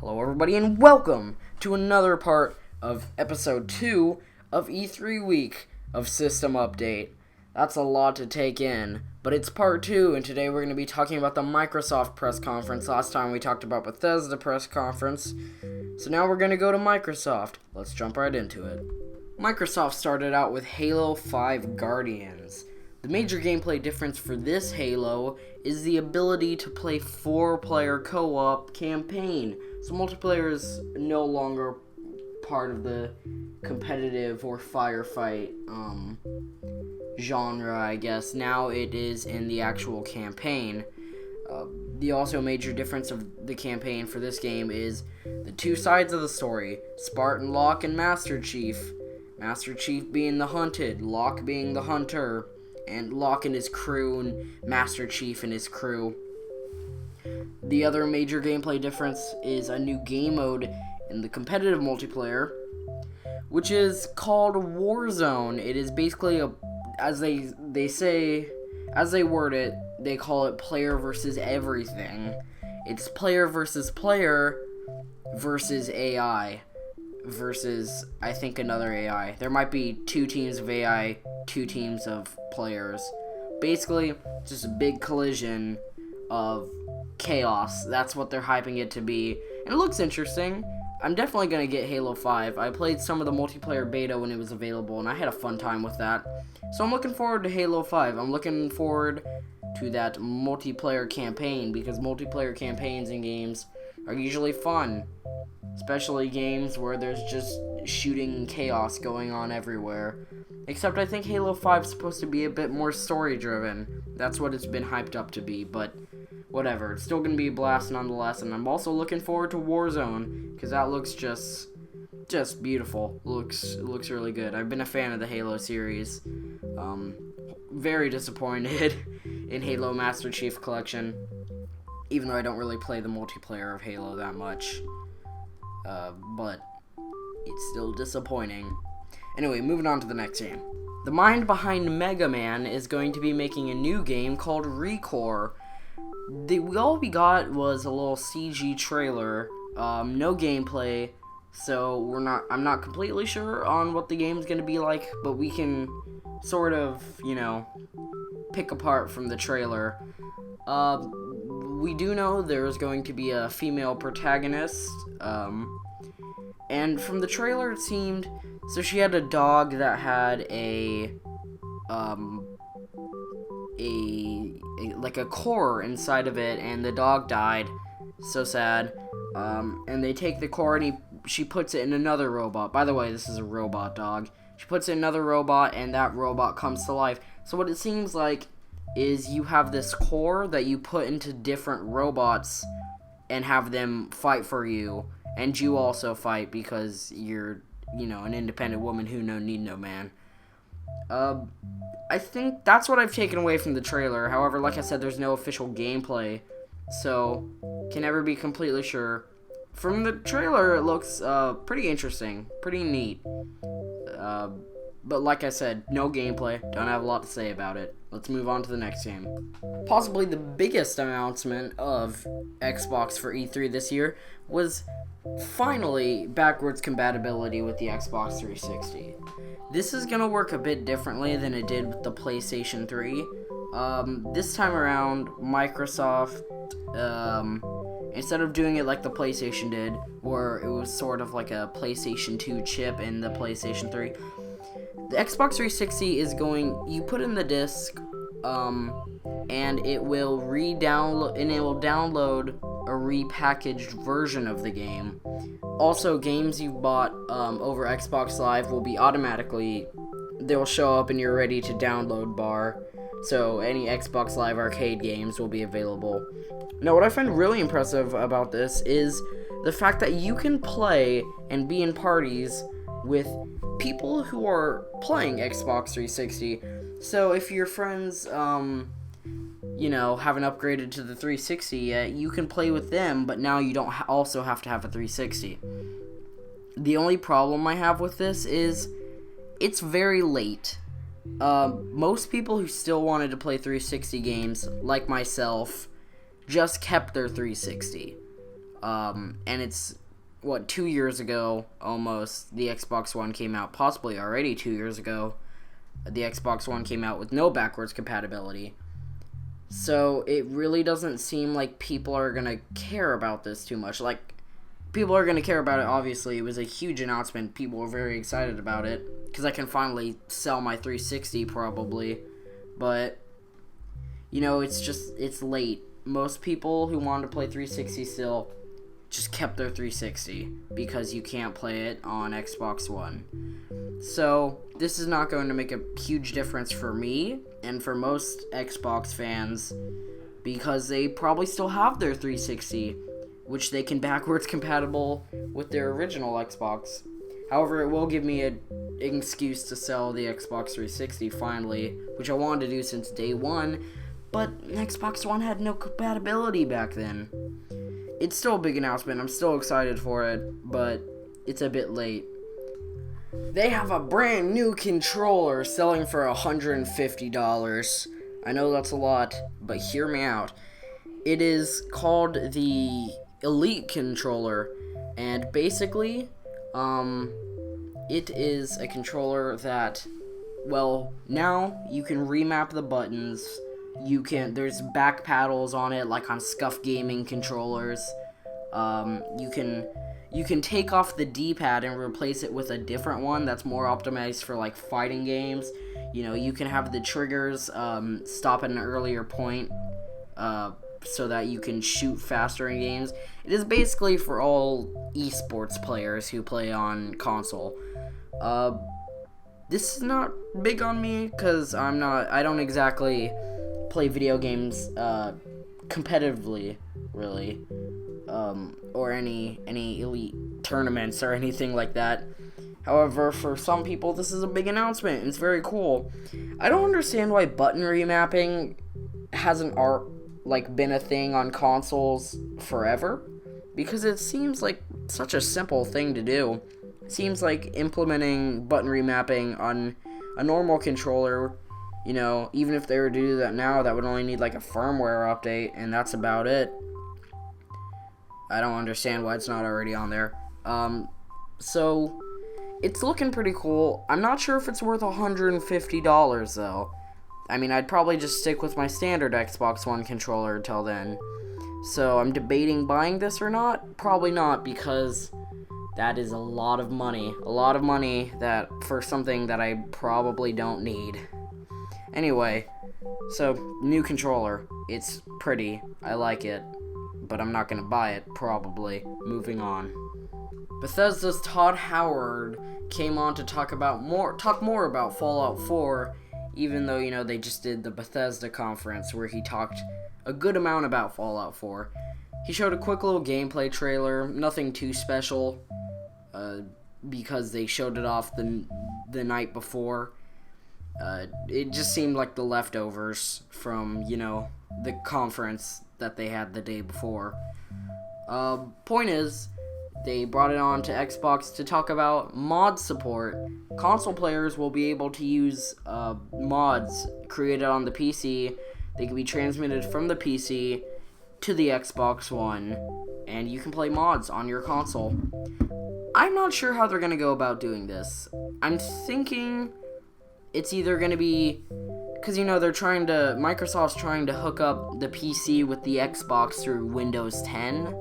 Hello everybody and welcome to another part of episode 2 of E3 week of System Update. That's a lot to take in, but it's part 2 and today we're going to be talking about the Microsoft press conference. Last time we talked about Bethesda press conference, so now we're going to go to Microsoft. Let's jump right into it. Microsoft started out with Halo 5 Guardians. The major gameplay difference for this Halo is the ability to play 4-player co-op campaign. So multiplayer is no longer part of the competitive or firefight genre, I guess. Now it is in the actual campaign. The also major difference of the campaign for this game is the two sides of the story, Spartan Locke and Master Chief. Master Chief being the hunted, Locke being the hunter, and Locke and his crew, and Master Chief and his crew. The other major gameplay difference is a new game mode in the competitive multiplayer, which is called Warzone. It is basically as they word it, they call it player versus everything. It's player versus player versus AI versus, I think, another AI. There might be 2 teams of AI, 2 teams of players. Basically, just a big collision of chaos. That's what they're hyping it to be. And it looks interesting. I'm definitely going to get Halo 5. I played some of the multiplayer beta when it was available, and I had a fun time with that. So I'm looking forward to Halo 5. I'm looking forward to that multiplayer campaign, because multiplayer campaigns in games are usually fun. Especially games where there's just shooting and chaos going on everywhere. Except I think Halo 5 is supposed to be a bit more story-driven. That's what it's been hyped up to be, but whatever. It's still going to be a blast nonetheless, and I'm also looking forward to Warzone, because that looks just beautiful. Looks really good. I've been a fan of the Halo series. Very disappointed in Halo Master Chief Collection, even though I don't really play the multiplayer of Halo that much. But it's still disappointing. Anyway, moving on to the next game. The mind behind Mega Man is going to be making a new game called Recore. All we got was a little CG trailer, no gameplay, so I'm not completely sure on what the game's gonna be like, but we can sort of, pick apart from the trailer. We do know there's going to be a female protagonist, and from the trailer it seemed, so she had a dog that had a core inside of it, and the dog died. So sad. And they take the core and she puts it in another robot. By the way, this is a robot dog. She puts it in another robot, and that robot comes to life. So what it seems like is you have this core that you put into different robots and have them fight for you, and you also fight because you're, an independent woman who need no man. I think that's what I've taken away from the trailer. However, like I said, there's no official gameplay, so can never be completely sure. From the trailer, it looks pretty interesting, pretty neat. But like I said, no gameplay, don't have a lot to say about it. Let's move on to the next game. Possibly the biggest announcement of Xbox for E3 this year was finally backwards compatibility with the Xbox 360. This is going to work a bit differently than it did with the PlayStation 3. This time around, Microsoft, instead of doing it like the PlayStation did, where it was sort of like a PlayStation 2 chip in the PlayStation 3, the Xbox 360 is you put in the disc, and it will download a repackaged version of the game. Also, games you've bought over Xbox Live will be they'll show up in your ready to download bar, so any Xbox Live arcade games will be available. Now, what I find really impressive about this is the fact that you can play and be in parties with people who are playing Xbox 360. So if your friends, haven't upgraded to the 360 yet, you can play with them, but now you don't also have to have a 360. The only problem I have with this is it's very late. Most people who still wanted to play 360 games, like myself, just kept their 360. And it's, 2 years ago, almost, the Xbox One came out, possibly already 2 years ago, the Xbox One came out with no backwards compatibility. So it really doesn't seem like people are going to care about this too much. Like, people are going to care about it, obviously. It was a huge announcement. People were very excited about it, because I can finally sell my 360, probably. But, it's late. Most people who wanted to play 360 still just kept their 360 because you can't play it on Xbox One. So this is not going to make a huge difference for me and for most Xbox fans, because they probably still have their 360, which they can backwards compatible with their original Xbox. However, it will give me an excuse to sell the Xbox 360 finally, which I wanted to do since day one, but Xbox One had no compatibility back then. It's still a big announcement. I'm still excited for it, but it's a bit late. They have a brand new controller selling for $150. I know that's a lot, but hear me out. It is called the Elite controller, and basically, it is a controller that, now you can remap the buttons. There's back paddles on it, like on Scuff Gaming controllers. You can take off the D-pad and replace it with a different one that's more optimized for, like, fighting games. You can have the triggers stop at an earlier point, so that you can shoot faster in games. It is basically for all esports players who play on console. This is not big on me, because I don't exactly play video games competitively, really, or any elite tournaments or anything like that. However, for some people, this is a big announcement, and it's very cool. I don't understand why button remapping hasn't been a thing on consoles forever, because it seems like such a simple thing to do. It seems like implementing button remapping on a normal controller, even if they were to do that now, that would only need like a firmware update, and that's about it. I don't understand why it's not already on there. So it's looking pretty cool. I'm not sure if it's worth $150 though. I mean, I'd probably just stick with my standard Xbox One controller until then. So I'm debating buying this or not. Probably not, because that is a lot of money. A lot of money that for something that I probably don't need. Anyway, so new controller. It's pretty. I like it. But I'm not gonna buy it, probably. Moving on. Bethesda's Todd Howard came on to talk more about Fallout 4, even though, they just did the Bethesda conference where he talked a good amount about Fallout 4. He showed a quick little gameplay trailer, nothing too special, because they showed it off the night before. It just seemed like the leftovers from, the conference that they had the day before. Point is, they brought it on to Xbox to talk about mod support. Console players will be able to use mods created on the PC. They can be transmitted from the PC to the Xbox One, and you can play mods on your console. I'm not sure how they're going to go about doing this. I'm thinking it's either going to be, because Microsoft's trying to hook up the PC with the Xbox through Windows 10.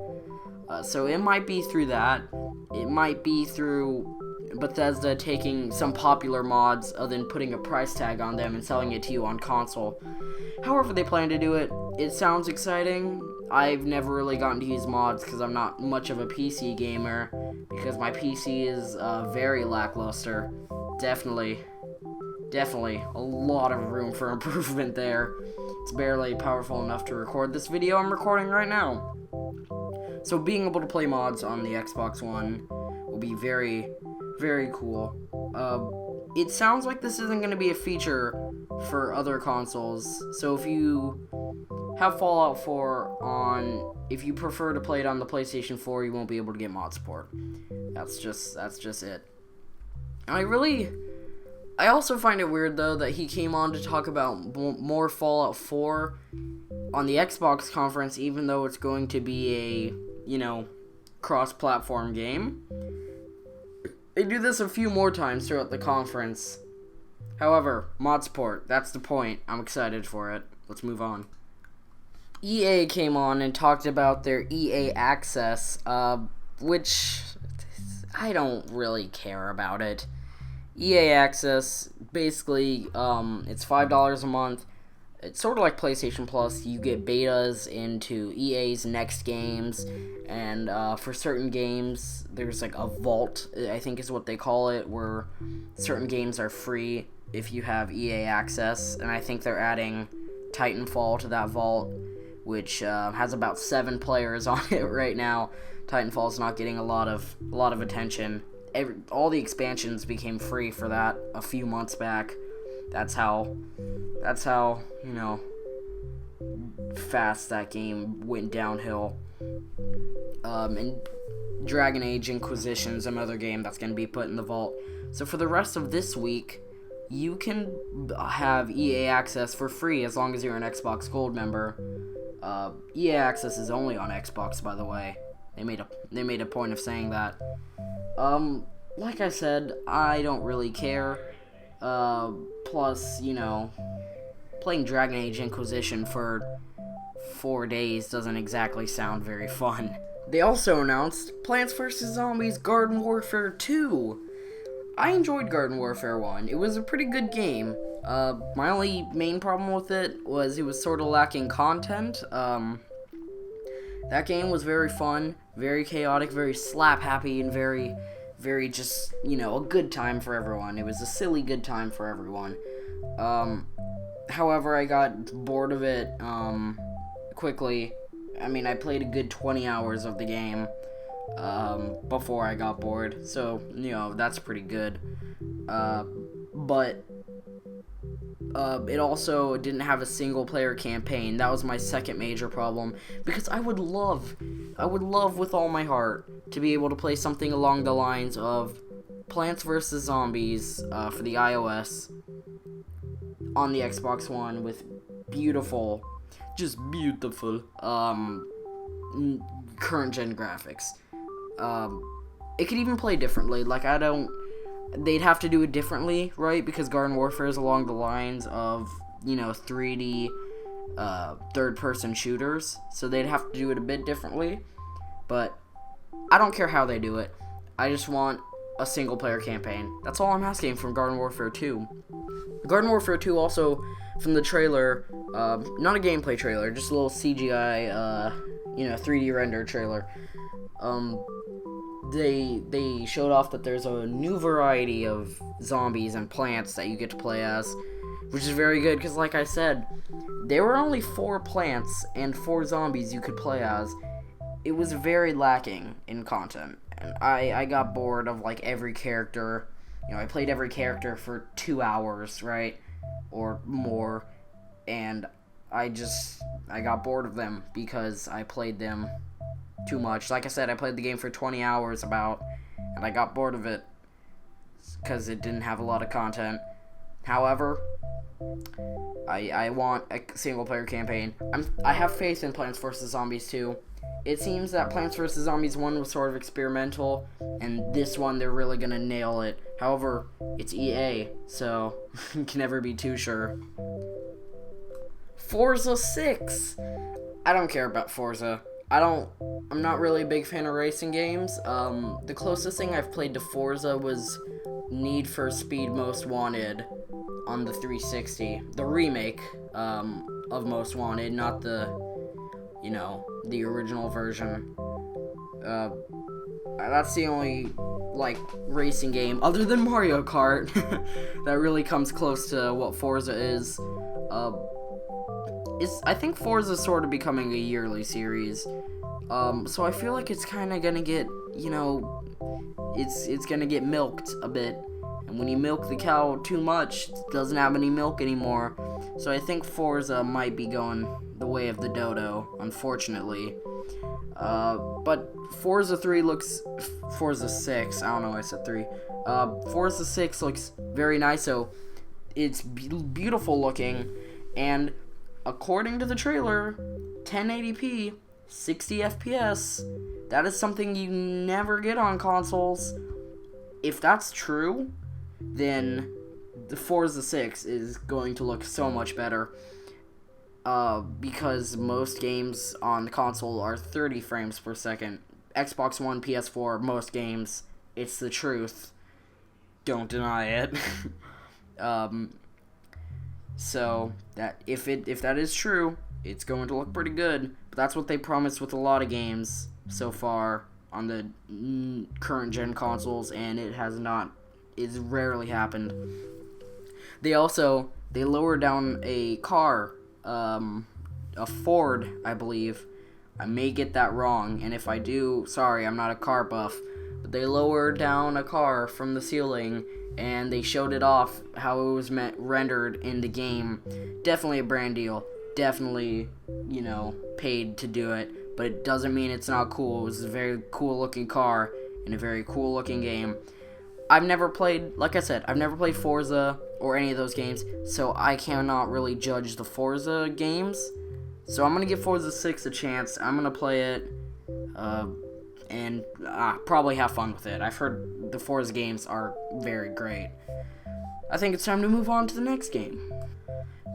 So it might be through that. It might be through Bethesda taking some popular mods and then putting a price tag on them and selling it to you on console. However they plan to do it, it sounds exciting. I've never really gotten to use mods because I'm not much of a PC gamer, because my PC is very lackluster. Definitely a lot of room for improvement there. It's barely powerful enough to record this video I'm recording right now. So being able to play mods on the Xbox One will be very, very cool. It sounds like this isn't going to be a feature for other consoles. So if you have Fallout 4 if you prefer to play it on the PlayStation 4, you won't be able to get mod support. That's just it. I also find it weird, though, that he came on to talk about more Fallout 4 on the Xbox conference, even though it's going to be a cross-platform game. They do this a few more times throughout the conference. However, mod support, that's the point. I'm excited for it. Let's move on. EA came on and talked about their EA Access, which I don't really care about it. EA Access, basically, it's $5 a month. It's sort of like PlayStation Plus. You get betas into EA's next games, and for certain games, there's like a vault, I think is what they call it, where certain games are free if you have EA Access, and I think they're adding Titanfall to that vault, which has about 7 players on it right now. Titanfall's not getting a lot of attention. All the expansions became free for that a few months back. That's how fast that game went downhill. And Dragon Age Inquisition's another game that's going to be put in the vault. So for the rest of this week, you can have EA Access for free as long as you're an Xbox Gold member. EA Access is only on Xbox, by the way. They made a point of saying that. Like I said, I don't really care. Plus, playing Dragon Age Inquisition for 4 days doesn't exactly sound very fun. They also announced Plants vs. Zombies Garden Warfare 2. I enjoyed Garden Warfare 1. It was a pretty good game. My only main problem with it was sort of lacking content. That game was very fun, very chaotic, very slap-happy, and very just, a good time for everyone. It was a silly good time for everyone. However, I got bored of it, quickly. I mean, I played a good 20 hours of the game, before I got bored. So, that's pretty good. But it also didn't have a single-player campaign. That was my second major problem, because I would love with all my heart to be able to play something along the lines of Plants vs. Zombies for the iOS on the Xbox One with beautiful current-gen graphics. It could even play differently. They'd have to do it differently, right? Because Garden Warfare is along the lines of, 3D third-person shooters. So they'd have to do it a bit differently. But I don't care how they do it. I just want a single-player campaign. That's all I'm asking from Garden Warfare 2. Garden Warfare 2 also, from the trailer, not a gameplay trailer, just a little CGI, 3D render trailer. They showed off that there's a new variety of zombies and plants that you get to play as, which is very good, because like I said, there were only 4 plants and 4 zombies you could play as. It was very lacking in content, and I got bored of, every character. I played every character for 2 hours, right, or more, and I got bored of them because I played them too much. Like I said, I played the game for 20 hours and I got bored of it because it didn't have a lot of content. However, I want a single-player campaign. I have faith in Plants vs. Zombies 2. It seems that Plants vs. Zombies 1 was sort of experimental, and this one, they're really gonna nail it. However, it's EA, so you can never be too sure. Forza 6! I don't care about Forza. I'm not really a big fan of racing games. The closest thing I've played to Forza was Need for Speed Most Wanted on the 360. The remake, of Most Wanted, not the original version. That's the only, racing game, other than Mario Kart, that really comes close to what Forza is. I think Forza's sort of becoming a yearly series. So I feel like it's kind of gonna get, it's gonna get milked a bit. And when you milk the cow too much, it doesn't have any milk anymore. So I think Forza might be going the way of the dodo, unfortunately. But Forza 6, I don't know why I said 3. Forza 6 looks very nice, so it's beautiful looking, and according to the trailer, 1080p, 60 FPS. That is something you never get on consoles. If that's true, then the Forza 6 is going to look so much better. Because most games on the console are 30 frames per second. Xbox One, PS4, most games, it's the truth. Don't deny it. So that if that is true, it's going to look pretty good. But that's what they promised with a lot of games so far on the current gen consoles, and it has not. It's rarely happened. They lowered down a car, a Ford, I believe. I may get that wrong, and if I do, sorry, I'm not a car buff. But they lowered down a car from the ceiling, and they showed it off how it was rendered in the game. Definitely a brand deal. Definitely, paid to do it. But it doesn't mean it's not cool. It was a very cool looking car in a very cool looking game. I've never played Forza or any of those games, so I cannot really judge the Forza games. So I'm going to give Forza 6 a chance. I'm going to play it, and probably have fun with it. I've heard the Forza games are very great. I think it's time to move on to the next game.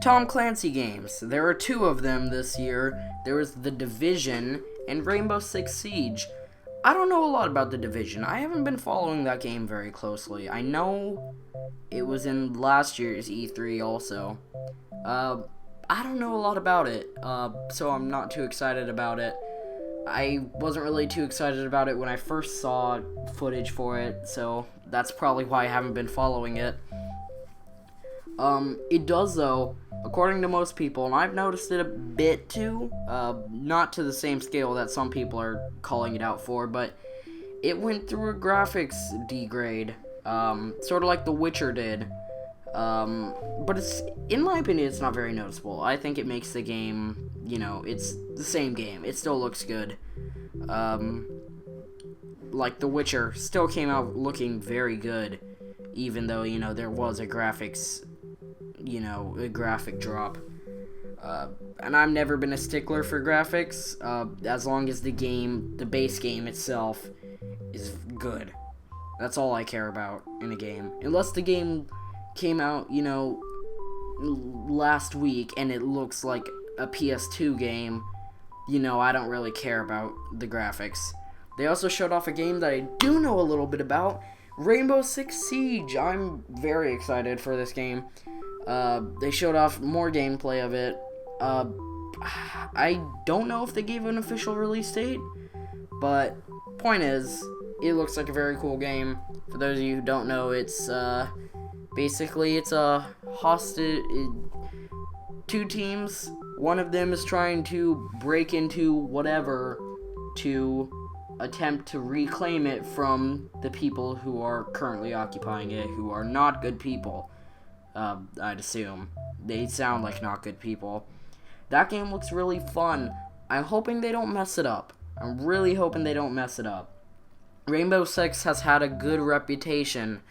Tom Clancy games. There are 2 of them this year. There was The Division and Rainbow Six Siege. I don't know a lot about The Division. I haven't been following that game very closely. I know it was in last year's E3 also. I don't know a lot about it, so I'm not too excited about it. I wasn't really too excited about it when I first saw footage for it, so that's probably why I haven't been following it. It does, though, according to most people, and I've noticed it a bit too, not to the same scale that some people are calling it out for, but it went through a graphics degrade, sort of like The Witcher did. But it's, in my opinion, it's not very noticeable. I think it makes the game, it's the same game. It still looks good. Like The Witcher still came out looking very good, even though, there was a graphics, a graphic drop. And I've never been a stickler for graphics, as long as the base game itself is good. That's all I care about in a game. Unless the game came out, last week and it looks like a PS2 game, I don't really care about the graphics. They also showed off a game that I do know a little bit about, Rainbow Six Siege. I'm very excited for this game. They showed off more gameplay of it. I don't know if they gave an official release date, but point is, it looks like a very cool game. For those of you who don't know, it's basically it's a hostage. 2 teams. One of them is trying to break into whatever to attempt to reclaim it from the people who are currently occupying it, who are not good people. I'd assume. They sound like not good people. That game looks really fun. I'm hoping they don't mess it up. I'm really hoping they don't mess it up. Rainbow Six has had a good reputation.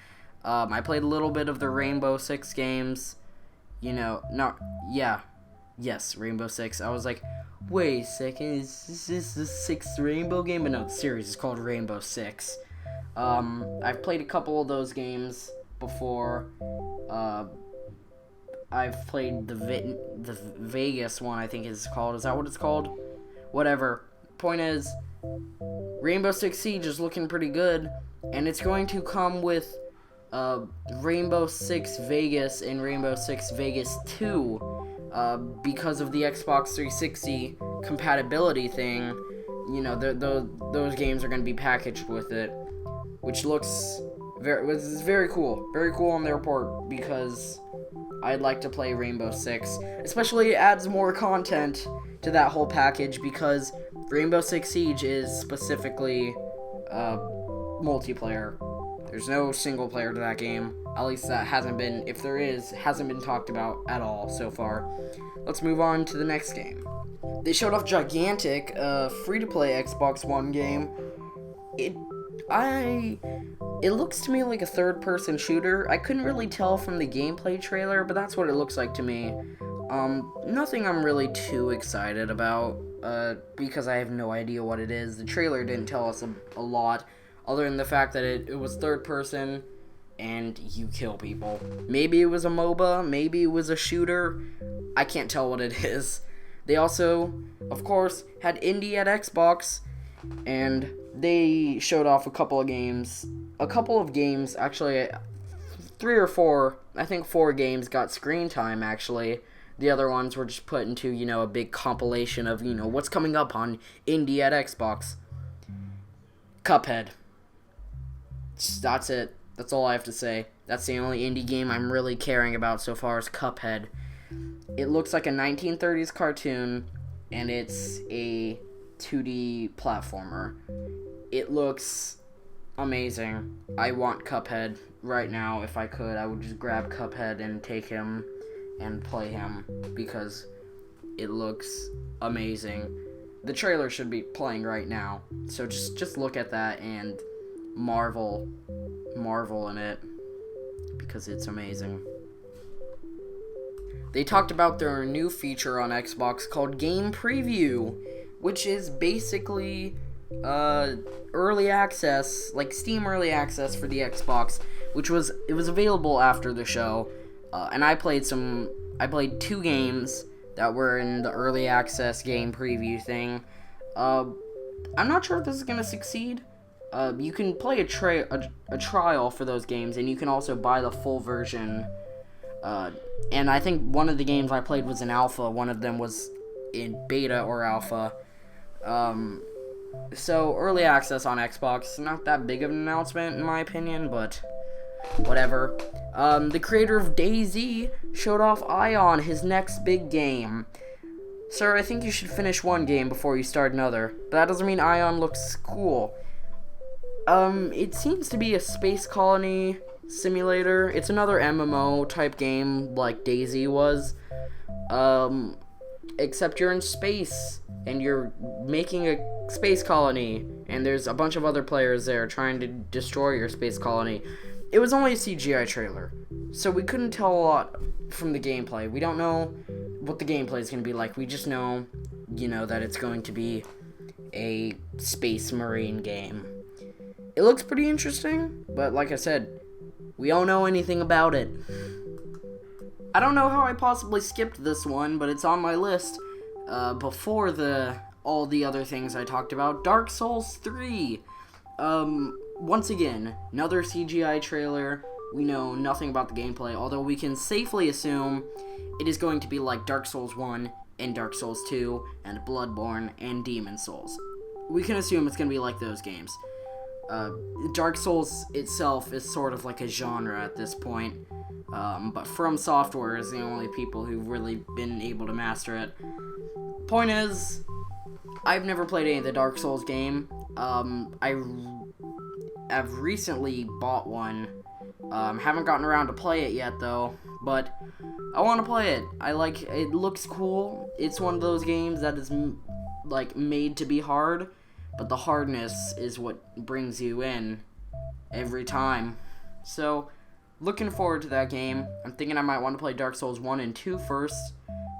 I played a little bit of the Rainbow Six games. Yes, Rainbow Six. I was like, wait a second, is this the 6th Rainbow game? But no, the series is called Rainbow Six. I've played a couple of those games before. I've played the Vegas one, I think it's called. Is that what it's called? Whatever. Point is, Rainbow Six Siege is looking pretty good, and it's going to come with Rainbow Six Vegas and Rainbow Six Vegas 2, because of the Xbox 360 compatibility thing. Those games are going to be packaged with it, which looks very cool. Very cool on their part, because I'd like to play Rainbow Six. Especially, it adds more content to that whole package, because Rainbow Six Siege is specifically multiplayer. There's no single player to that game. At least that hasn't been, if there is, hasn't been talked about at all so far. Let's move on to the next game. They showed off Gigantic, a free-to-play Xbox One game. It looks to me like a third-person shooter. I couldn't really tell from the gameplay trailer, but that's what it looks like to me. Nothing I'm really too excited about. because I have no idea what it is. The trailer didn't tell us a lot, other than the fact that it was third person, and you kill people. Maybe it was a MOBA, maybe it was a shooter. I can't tell what it is. They also, of course, had indie at Xbox, and they showed off a couple of games. Actually, 3 or 4, I think 4 games got screen time, actually. The other ones were just put into, a big compilation of, what's coming up on indie at Xbox. Cuphead. That's it. That's all I have to say. That's the only indie game I'm really caring about so far is Cuphead. It looks like a 1930s cartoon, and it's a 2D platformer. It looks amazing. I want Cuphead right now. If I could, I would just grab Cuphead and take him and play him, because it looks amazing. The trailer should be playing right now, so just look at that and marvel in it, because it's amazing. They talked about their new feature on Xbox called Game Preview, which is basically early access, like Steam early access for the Xbox, it was available after the show. And I played 2 games that were in the early access game preview thing. I'm not sure if this is going to succeed. You can play a trial for those games, and you can also buy the full version. And I think one of the games I played was in alpha. One of them was in beta or alpha. So early access on Xbox, not that big of an announcement in my opinion, but whatever. The creator of DayZ showed off Ion, his next big game. Sir, I think you should finish one game before you start another. But that doesn't mean Ion looks cool. It seems to be a space colony simulator. It's another MMO type game like DayZ was. Except you're in space, and you're making a space colony, and there's a bunch of other players there trying to destroy your space colony. It was only a CGI trailer, so we couldn't tell a lot from the gameplay. We don't know what the gameplay is going to be like. We just know, that it's going to be a space marine game. It looks pretty interesting, but like I said, we don't know anything about it. I don't know how I possibly skipped this one, but it's on my list before all the other things I talked about. Dark Souls 3. Once again, another CGI trailer. We know nothing about the gameplay, although we can safely assume it is going to be like Dark Souls 1 and Dark Souls 2 and Bloodborne and Demon Souls. We can assume it's going to be like those games. Dark Souls itself is sort of like a genre at this point, but From Software is the only people who've really been able to master it. Point is, I've never played any of the Dark Souls game. I've recently bought one. Haven't gotten around to play it yet though, but I want to play it. It looks cool. It's one of those games that is made to be hard, but the hardness is what brings you in every time. So, looking forward to that game. I'm thinking I might want to play Dark Souls 1 and 2 first.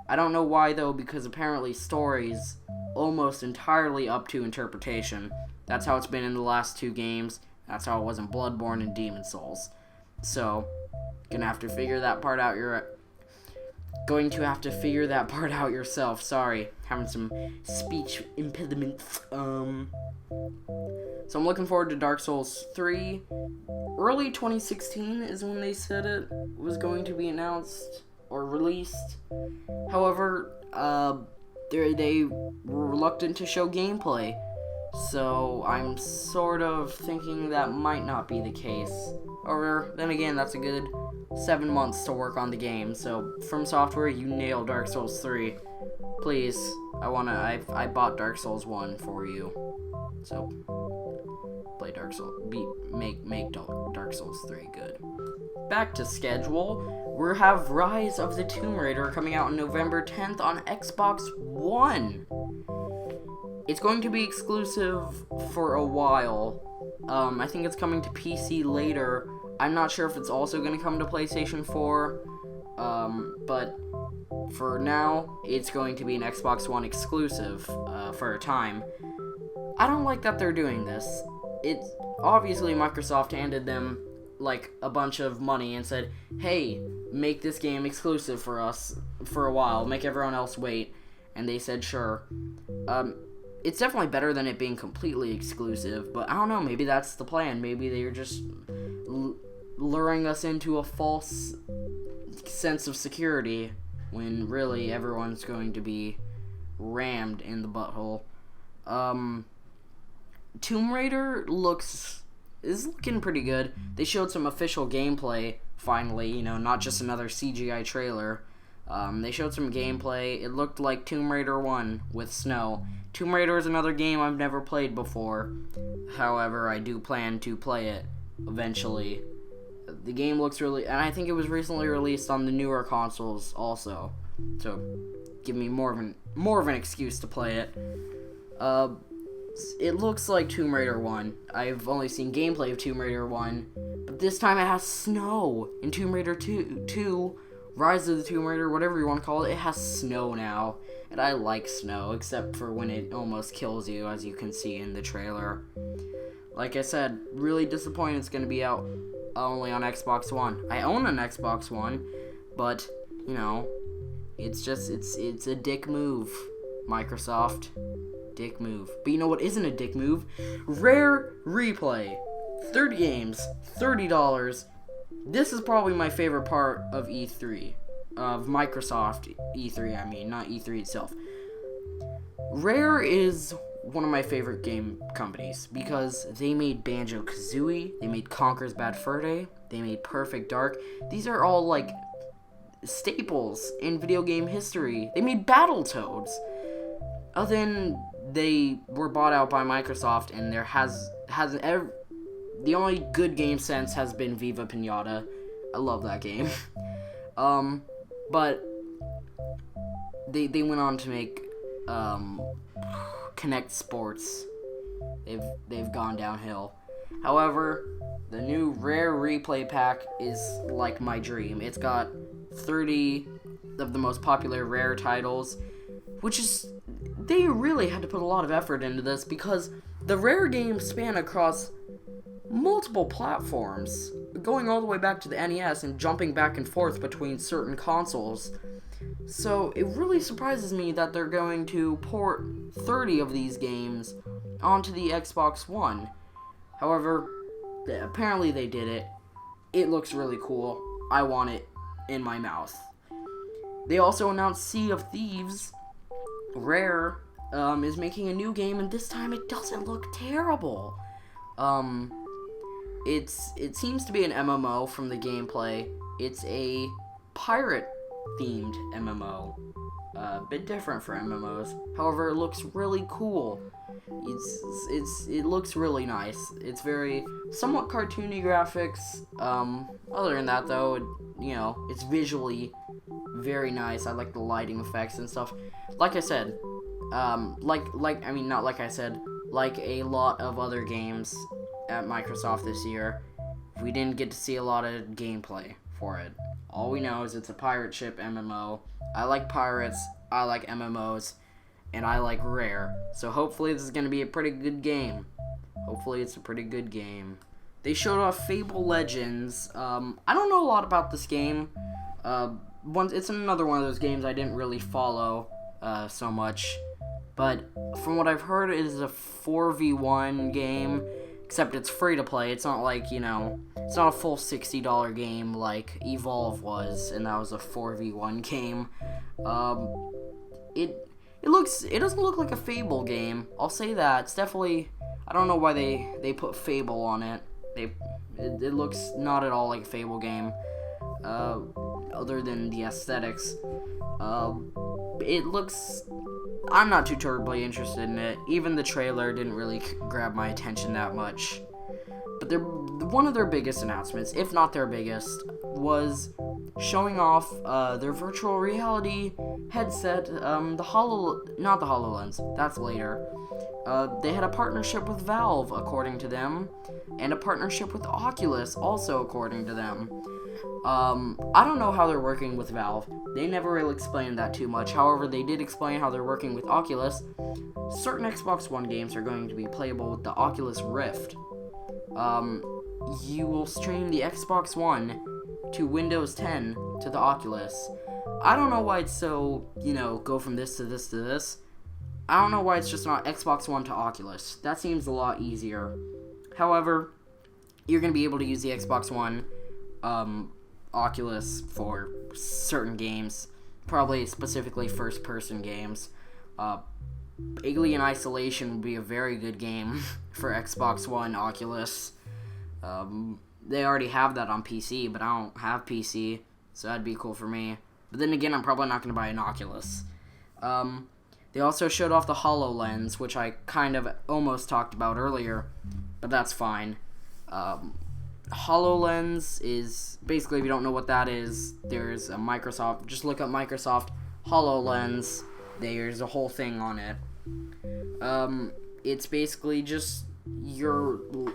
I don't know why though, because apparently story's almost entirely up to interpretation. That's how it's been in the last 2 games. That's how it was in Bloodborne and Demon Souls. So, gonna have to figure that part out yourself. Sorry, having some speech impediments. So I'm looking forward to Dark Souls 3. Early 2016 is when they said it was going to be announced or released. However, they were reluctant to show gameplay. So I'm sort of thinking that might not be the case. Or then again, that's a good 7 months to work on the game. So From Software, you nailed Dark Souls 3. Please, I bought Dark Souls 1 for you. So play Dark Souls, make Dark Souls 3 good. Back to schedule. We have Rise of the Tomb Raider coming out on November 10th on Xbox One. It's going to be exclusive for a while. I think it's coming to PC later. I'm not sure if it's also going to come to PlayStation 4. But For now, it's going to be an Xbox One exclusive for a time. I don't like that they're doing this. It's obviously Microsoft handed them like a bunch of money and said, hey, make this game exclusive for us for a while, make everyone else wait, and they said sure. It's definitely better than it being completely exclusive, but I don't know, maybe that's the plan. Maybe they're just luring us into a false sense of security when really everyone's going to be rammed in the butthole. Tomb Raider is looking pretty good. They showed some official gameplay finally, not just another CGI trailer. They showed some gameplay. It looked like Tomb Raider 1 with snow. Tomb Raider is another game I've never played before. However, I do plan to play it eventually. The game looks really, and I think it was recently released on the newer consoles also. So, give me more of an excuse to play it. It looks like Tomb Raider 1. I've only seen gameplay of Tomb Raider 1, but this time it has snow. In Tomb Raider 2, Rise of the Tomb Raider, whatever you want to call it, it has snow now. And I like snow, except for when it almost kills you, as you can see in the trailer. Like I said, really disappointed it's going to be out only on Xbox One. I own an Xbox One, but, it's a dick move, Microsoft. Dick move. But you know what isn't a dick move? Rare Replay. 30 games, $30. This is probably my favorite part of E3. Of Microsoft E3, I mean, not E3 itself. Rare is one of my favorite game companies because they made Banjo-Kazooie, they made Conker's Bad Fur Day, they made Perfect Dark. These are all, like, staples in video game history. They made Battletoads. Then they were bought out by Microsoft, and the only good game since has been Viva Pinata. I love that game. But they went on to make Connect Sports. They've gone downhill. However, the new Rare Replay pack is like my dream. It's got 30 of the most popular Rare titles, which is, they really had to put a lot of effort into this because the Rare games span across multiple platforms, going all the way back to the NES and jumping back and forth between certain consoles. So it really surprises me that they're going to port 30 of these games onto the Xbox One. However, apparently they did it. It looks really cool. I want it in my mouth. They also announced Sea of Thieves. Rare is making a new game, and this time it doesn't look terrible. It seems to be an MMO from the gameplay. It's a pirate-themed MMO. A bit different for MMOs. However, it looks really cool. It looks really nice. It's very somewhat cartoony graphics. Other than that, though, it's visually very nice. I like the lighting effects and stuff. Like I said, like a lot of other games at Microsoft this year, we didn't get to see a lot of gameplay for it. All we know is it's a pirate ship MMO. I like pirates, I like MMOs, and I like Rare. So hopefully this is going to be a pretty good game. Hopefully it's a pretty good game. They showed off Fable Legends. I don't know a lot about this game. It's another one of those games I didn't really follow so much. But from what I've heard, it is a 4v1 game. Except it's free to play. It's not like, it's not a full $60 game like Evolve was, and that was a 4v1 game. It doesn't look like a Fable game. I'll say that. It's definitely, I don't know why they put Fable on it. It looks not at all like a Fable game. Other than the aesthetics. I'm not too terribly interested in it. Even the trailer didn't really grab my attention that much. But one of their biggest announcements, if not their biggest, was showing off their virtual reality headset, not the HoloLens, that's later. They had a partnership with Valve, according to them, and a partnership with Oculus, also according to them. I don't know how they're working with Valve. They never really explained that too much. However, they did explain how they're working with Oculus. Certain Xbox One games are going to be playable with the Oculus Rift. You will stream the Xbox One to Windows 10 to the Oculus. I don't know why it's so, go from this to this to this. I don't know why it's just not Xbox One to Oculus. That seems a lot easier. However, you're going to be able to use the Xbox One, Oculus for certain games, probably specifically first-person games. Alien Isolation would be a very good game for Xbox One, Oculus. They already have that on PC, but I don't have PC, so that'd be cool for me. But then again, I'm probably not going to buy an Oculus. They also showed off the HoloLens, which I kind of almost talked about earlier, but that's fine. HoloLens is, basically, if you don't know what that is, there's a Microsoft, just look up Microsoft HoloLens, there's a whole thing on it. It's basically just you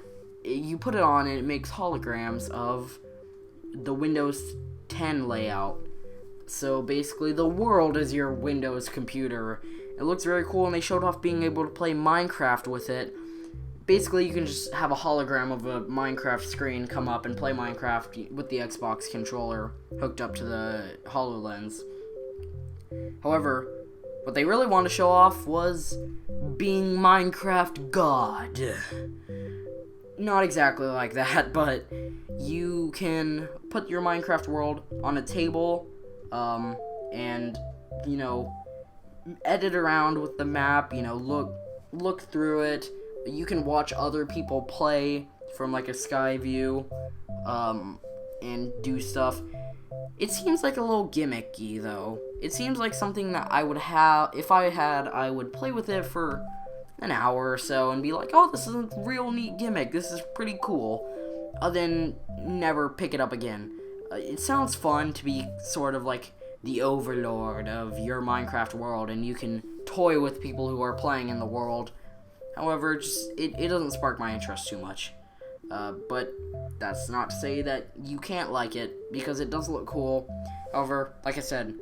put it on and it makes holograms of the Windows 10 layout. So basically the world is your Windows computer. It looks very cool, and they showed off being able to play Minecraft with it. Basically, you can just have a hologram of a Minecraft screen come up and play Minecraft with the Xbox controller hooked up to the HoloLens. However, what they really wanted to show off was being Minecraft God. Not exactly like that, but you can put your Minecraft world on a table, and, edit around with the map, look through it. You can watch other people play from, like, a sky view, and do stuff. It seems like a little gimmicky, though. It seems like something that I would have, if I would play with it for an hour or so and be like, oh, this is a real neat gimmick, this is pretty cool, then never pick it up again. It sounds fun to be sort of like the overlord of your Minecraft world, and you can toy with people who are playing in the world. However, it doesn't spark my interest too much. But that's not to say that you can't like it, because it does look cool. However, like I said,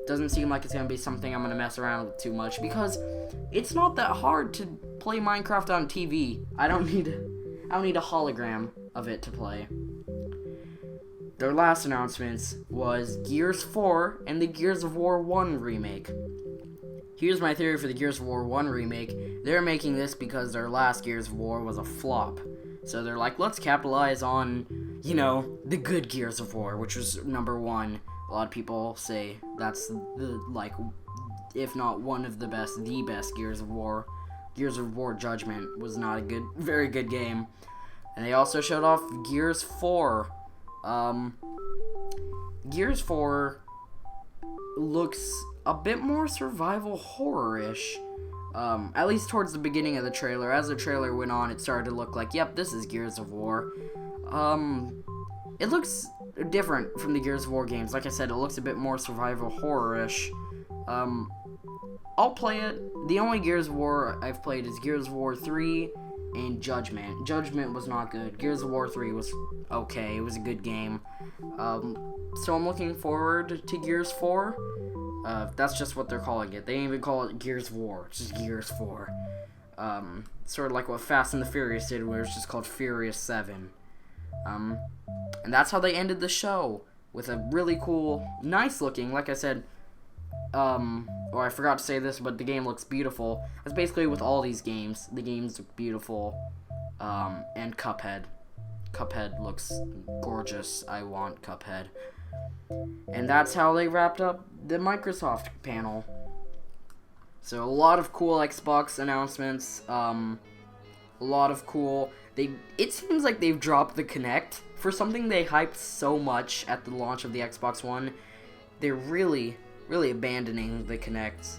doesn't seem like it's going to be something I'm going to mess around with too much, because it's not that hard to play Minecraft on TV. I don't need a hologram of it to play. Their last announcements was Gears 4 and the Gears of War 1 remake. Here's my theory for the Gears of War 1 remake. They're making this because their last Gears of War was a flop. So they're like, let's capitalize on, the good Gears of War, which was number 1. A lot of people say that's if not one of the best Gears of War. Gears of War Judgment was not a very good game. And they also showed off Gears 4. Gears 4 looks a bit more survival horror-ish. At least towards the beginning of the trailer. As the trailer went on, it started to look like, yep, this is Gears of War. It looks different from the Gears of War games. Like I said, it looks a bit more survival horror-ish. I'll play it. The only Gears of War I've played is Gears of War 3 and Judgment. Judgment was not good. Gears of War 3 was okay. It was a good game. So I'm looking forward to Gears 4. That's just what they're calling it. They didn't even call it Gears of War. It's just Gears 4. Sort of like what Fast and the Furious did, where it's just called Furious 7. And that's how they ended the show, with a really cool, nice looking, like I said, I forgot to say this, but the game looks beautiful. That's basically with all these games. The games look beautiful, and Cuphead. Cuphead looks gorgeous. I want Cuphead. And that's how they wrapped up the Microsoft panel. So a lot of cool Xbox announcements, a lot of cool... It seems like they've dropped the Kinect. For something they hyped so much at the launch of the Xbox One, they're really abandoning the Kinect.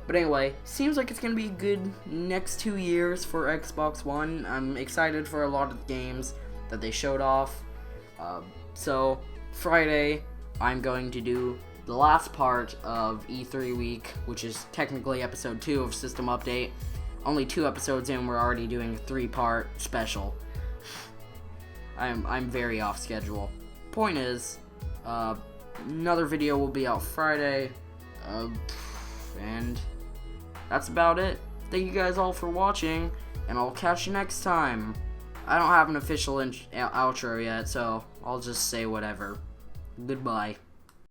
But anyway, seems like it's going to be a good next 2 years for Xbox One. I'm excited for a lot of games that they showed off. So, Friday, I'm going to do the last part of E3 week, which is technically episode 2 of System Update. only 2 episodes in, we're already doing a 3-part special. I'm very off schedule. Point is, another video will be out Friday, and that's about it. Thank you guys all for watching, and I'll catch you next time. I don't have an official outro yet, so I'll just say whatever. Goodbye.